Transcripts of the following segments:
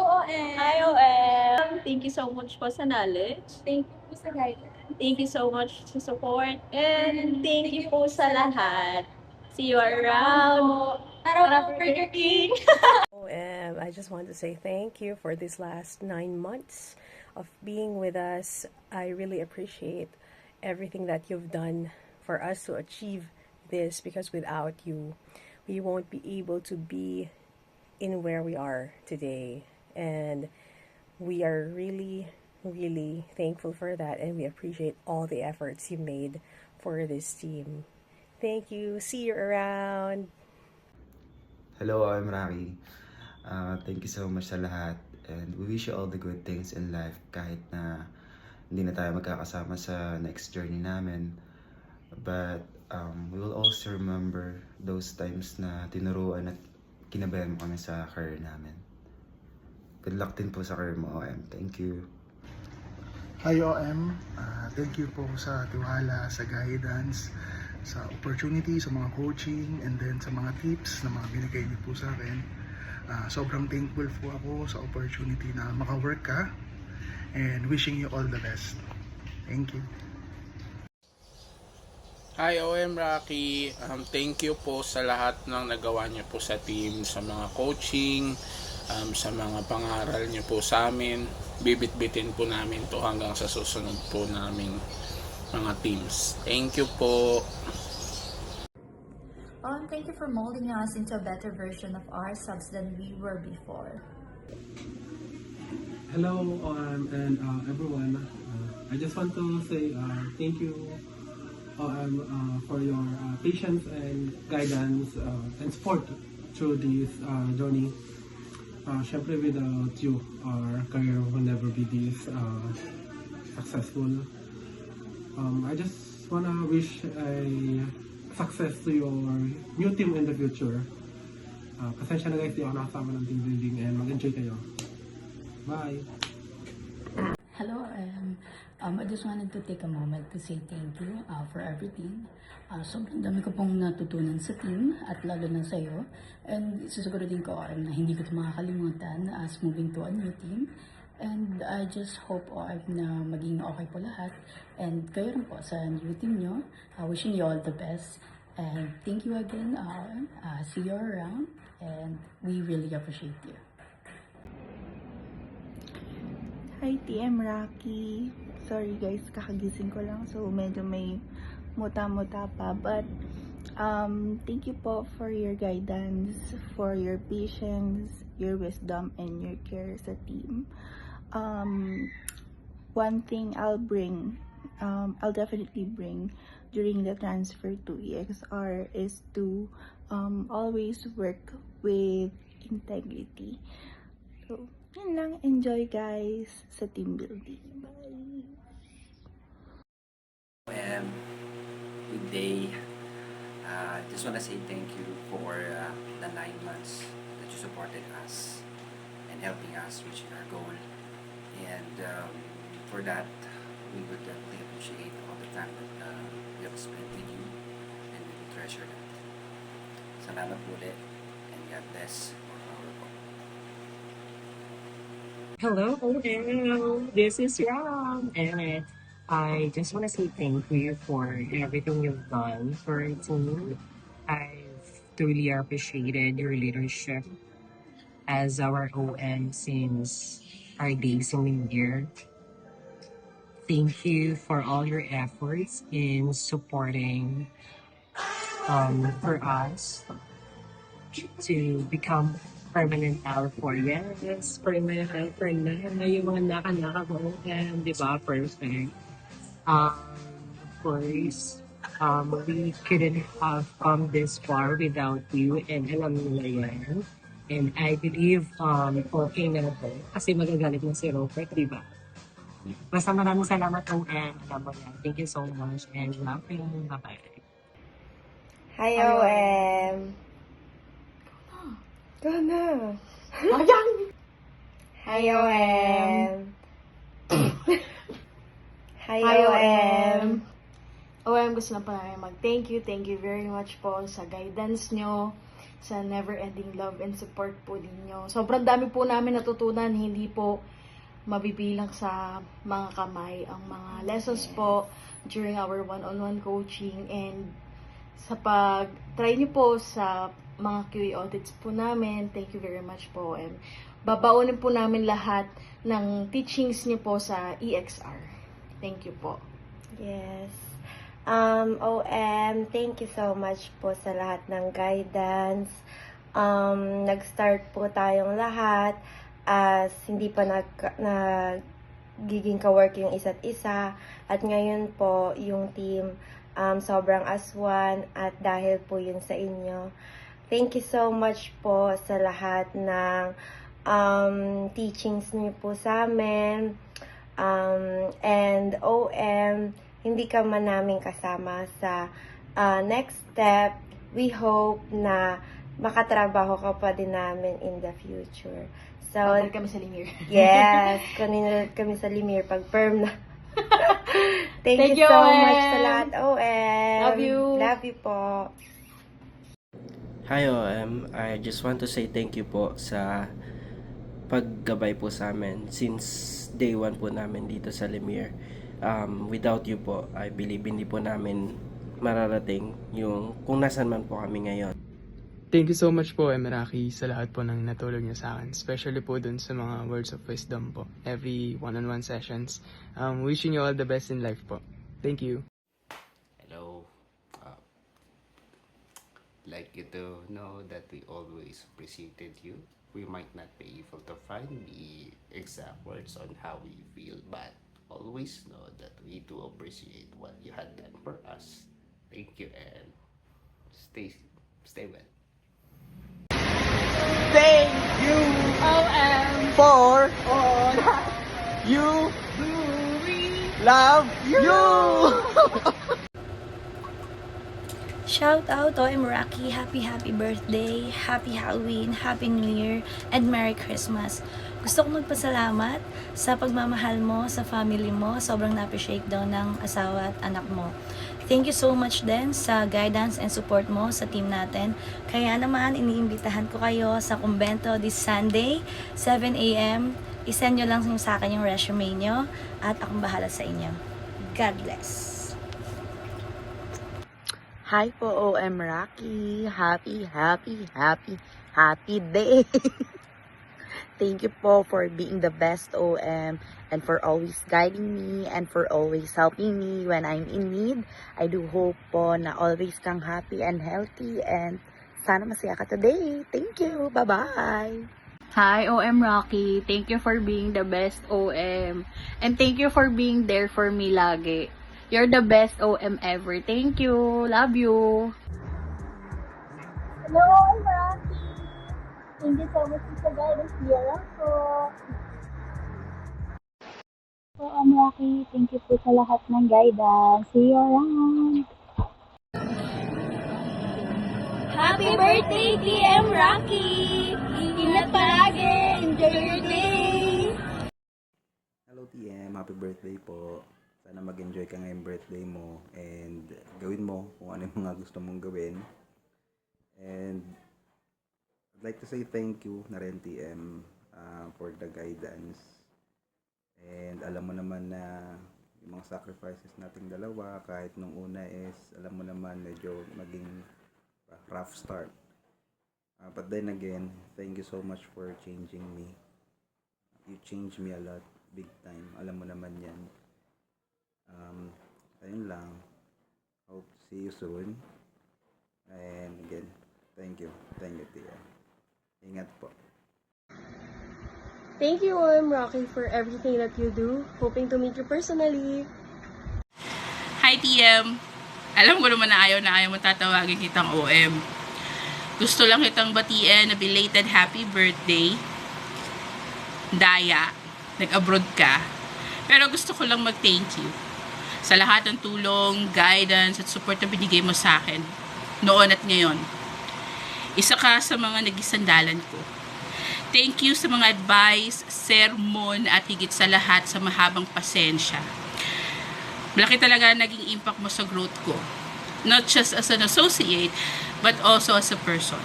OM! Hi, OM! Thank you so much po sa knowledge. Thank you po sa guidance. Thank you so much sa support. And thank you po sa lahat. See you around. Tara po, Burger King! And I just want to say thank you for these last 9 months of being with us. I really appreciate everything that you've done for us to achieve this, because without you, we won't be able to be in where we are today. And we are really, really thankful for that, and we appreciate all the efforts you made for this team. Thank you. See you around. Hello, I'm Rocky. Thank you so much sa lahat, and we wish you all the good things in life kahit na hindi na tayo magkakasama sa next journey namin. But we will also remember those times na tinuruan at kinabayan mo kami sa career namin. Good luck din po sa career mo, OM. Thank you. Hi OM, thank you po sa tiwala, sa guidance, sa opportunity, sa mga coaching, and then sa mga tips na mga binigay niyo po sa akin. Sobrang thankful po ako sa opportunity na maka-work ka, and wishing you all the best. Thank you. Hi OM Rocky, thank you po sa lahat ng nagawa niyo po sa team, sa mga coaching, sa mga pangaral niyo po sa amin. Bibit-bitin po namin to hanggang sa susunod po naming mga teams. Thank you po. Thank you for molding us into a better version of ourselves than we were before. Hello, and everyone. I just want to say thank you, for your patience and guidance and support through this journey. Syempre, without you, our career will never be this successful. I just wanna wish a success to your new team in the future. Pasensya na guys, di ako nakasama ng team building, and mag-enjoy kayo. Bye! Hello, I just wanted to take a moment to say thank you for everything. Sobrang dami ko pong natutunan sa team at lalo na sa'yo. And susuguradin ko na hindi ko ito makakalimutan as moving to a new team. And I just hope na maging okay po lahat. And kayo rin po sa new team nyo. Wishing you all the best. And thank you again, see you around. And we really appreciate you. Hi TM Rocky. Sorry guys, kakagising ko lang, so medyo may muta-muta pa, but thank you po for your guidance, for your patience, your wisdom, and your care sa team. One thing I'll definitely bring during the transfer to EXR is to always work with integrity. So yun lang, enjoy guys sa team building. Bye! Good day. Just want to say thank you for the 9 months that you supported us and helping us reaching our goal. And for that, we would definitely appreciate all the time that we have spent with you, and we will treasure that. Salamat ulit, and God bless. Hello, this is Ram, and I just want to say thank you for everything you've done for our team. I've truly appreciated your leadership as our OM since our days in here. Thank you for all your efforts in supporting for us to become permanent helper. Yes, permanent helper na. Yung mga naka-naka mo, and di ba, perfect. Of course, we couldn't have come this far without you, and alam nila yan. And I believe, okay na ito. Kasi magagalit na si Robert, di ba? Basta maraming salamat, OM. Alam mo yan. Thank you so much, and love you. Bye-bye. Hi, OM! Go na! Ayan! Hi, OM! Hi, OM! OM, gusto na pa namin thank you very much po sa guidance nyo. sa never-ending love and support po ninyo. Sobrang dami po namin natutunan, hindi po mabibilang sa mga kamay ang mga lessons po during our one-on-one coaching, and sa pag-try nyo po sa mga QA audits po namin. Thank you very much po. And babaunin po namin lahat ng teachings nyo po sa EXR. Thank you po. Yes. OM, thank you so much po sa lahat ng guidance. Nag-start po tayong lahat as hindi pa nagiging ka-work yung isa't isa. At ngayon po, yung team sobrang aswan at dahil po yun sa inyo. Thank you so much po sa lahat ng teachings niyo po sa amin. And OM, hindi ka man namin kasama sa next step. We hope na makatrabaho ka pa din namin in the future. So, Babalik kami sa Limir. Yes, kami sa Limir pag firm na. Thank you, you so OM. much sa lahat, OM. Love you. Love you po. Hi OM, I just want to say thank you po sa paggabay po sa amin since day 1 po namin dito sa Lemire. Without you po, I believe hindi po namin mararating yung kung nasan man po kami ngayon. Thank you so much po, Meraki, sa lahat po ng natulog niyo sa akin. Especially po dun sa mga words of wisdom po. Every one-on-one sessions. Wishing you all the best in life po. Thank you. Hello. Like you to know that we always appreciated you. We might not be able to find the exact words on how we feel, but always know that we do appreciate what you had done for us. Thank you and stay well. Thank you for all you love you. Shout out to Meraki, happy birthday, happy Halloween, happy New Year, and Merry Christmas. Gusto ko magpasalamat sa pagmamahal mo sa family mo. Sobrang na-appreciate daw ng asawa at anak mo. Thank you so much din sa guidance and support mo sa team natin. Kaya naman, iniimbitahan ko kayo sa kumbento this Sunday, 7 a.m. I-send nyo lang sa akin yung resume nyo at akong bahala sa inyo. God bless. Hi po, OM Rocky. Happy day. Thank you po for being the best OM and for always guiding me and for always helping me when I'm in need. I do hope po na always kang happy and healthy and sana masaya ka today. Thank you. Bye-bye. Hi, OM Rocky. Thank you for being the best OM. And thank you for being there for me lagi. You're the best OM ever. Thank you. Love you. Hello, OM Rocky. Thank you so much sa guidance here ako. OM Rocky, thank you po sa lahat ng guidance. See you around. Happy birthday, TM Rocky! Ingat palagi! Enjoy your day! Hello TM, happy birthday po. Sana mag-enjoy ka ngayong birthday mo and gawin mo kung ano yung mga gusto mong gawin. And I'd like to say thank you na rin TM for the guidance. And alam mo naman na yung mga sacrifices nating dalawa, kahit nung una is, alam mo naman medyo maging rough start. But then again, thank you so much for changing me. You changed me a lot, big time. Alam mo naman yan. Ayun lang. Hope to see you soon. And again, thank you. Thank you, Tia. Ingat po. Thank you, OM Rocky, for everything that you do. Hoping to meet you personally. Hi, TM. Alam ko naman na ayaw mo tatawagin kitang OM. Gusto lang kitang batiin na belated happy birthday. Daya, nag-abroad ka. Pero gusto ko lang mag-thank you sa lahat ng tulong, guidance, at support na binigay mo sa akin noon at ngayon. Isa ka sa mga nagisandalan ko. Thank you sa mga advice, sermon, at higit sa lahat sa mahabang pasensya. Malaki talaga naging impact mo sa growth ko. Not just as an associate, but also as a person.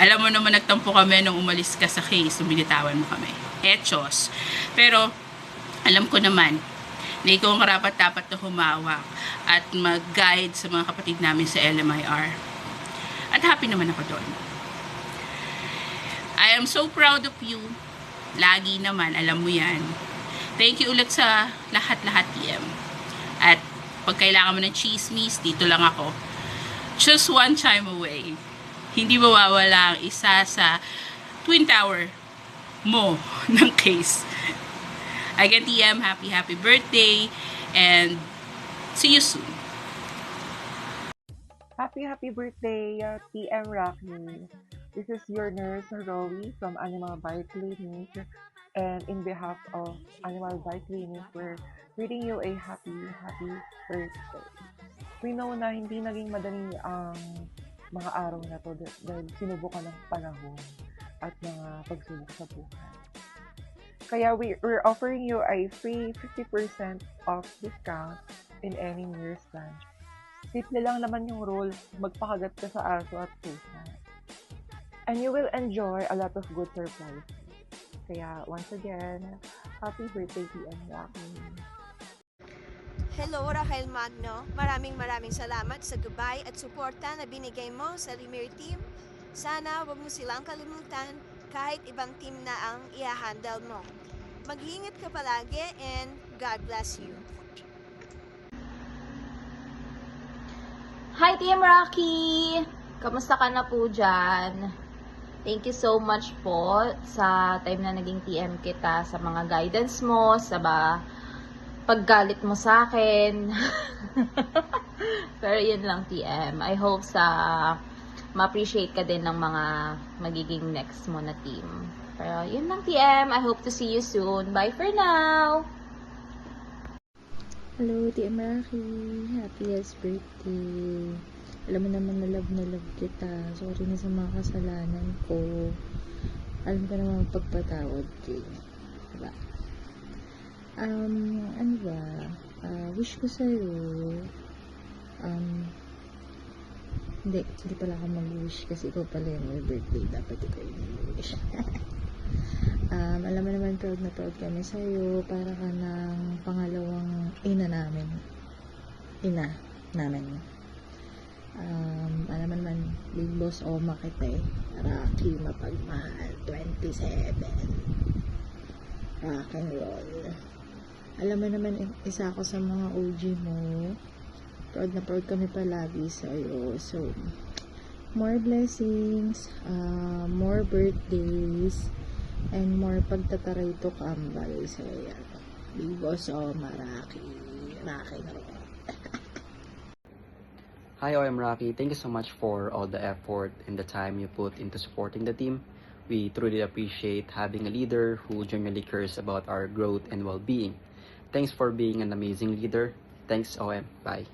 Alam mo naman, nagtampo kami nung umalis ka sa case, nung binitawan mo kami. Hechos. Pero, alam ko naman, na ikaw ang karapat-dapat na humawak at mag-guide sa mga kapatid namin sa LMIR. At happy naman ako doon. I am so proud of you. Lagi naman, alam mo yan. Thank you ulit sa lahat-lahat, TM. At pag kailangan mo ng chismis, dito lang ako. Just one chime away. Hindi mawawala ang isa sa Twin Tower mo ng case. Again, TM, happy birthday, and see you soon. Happy birthday, TM Rocky. This is your nurse, Rowie, from Animal Bio Clinic. And in behalf of Animal Bio Clinic, we're wishing you a happy birthday. We know na hindi naging madali ang mga araw na to dahil sinubukan ng panahon at mga pagsubok sa buhay. Kaya we're offering you a free 50% off discount in any nearest branch. Simple lang naman yung rules, magpakagat ka sa aso at pusa. And you will enjoy a lot of good surprises. Kaya once again, happy birthday, TM Rocky. Hello, Rachel Magno. Maraming salamat sa gabay at suporta na binigay mo sa Lemire team. Sana wag mo silang kalimutan kahit ibang team na ang i-handle mo. Mag-ingat ka palagi and God bless you. Hi, Team Rocky! Kamusta ka na po dyan? Thank you so much po sa time na naging TM kita, sa mga guidance mo, sa paggalit mo sa akin. Pero yun lang, TM. I hope ma-appreciate ka din ng mga magiging next mo na team. Pero yun lang, TM. I hope to see you soon. Bye for now! Hello, TM Rocky. Happiest birthday. Alam mo naman na love kita. Sorry na sa mga kasalanan ko. Alam ko naman pagpatawad ko. Diba? Ano ba? Wish ko sa'yo. Hindi pala ako mag-wish kasi ikaw pala yung may birthday. Dapat ikaw yung mag-wish. Alam mo naman, proud na proud kami sa'yo. Para ka ng pangalawang ina namin. Alam mo naman, Big Boss Oma kita eh. Rocky, mapagmahal. 27. Rock and roll. Alam mo naman, isa ako sa mga OG mo. Proud na proud kami palagi sa'yo. So, more blessings, more birthdays, and more pagtataray to kambal. So, yan. Big Boss Oma, Rocky and roll. Hi, I'm Rocky. Thank you so much for all the effort and the time you put into supporting the team. We truly appreciate having a leader who genuinely cares about our growth and well-being. Thanks for being an amazing leader. Thanks, OM. Bye.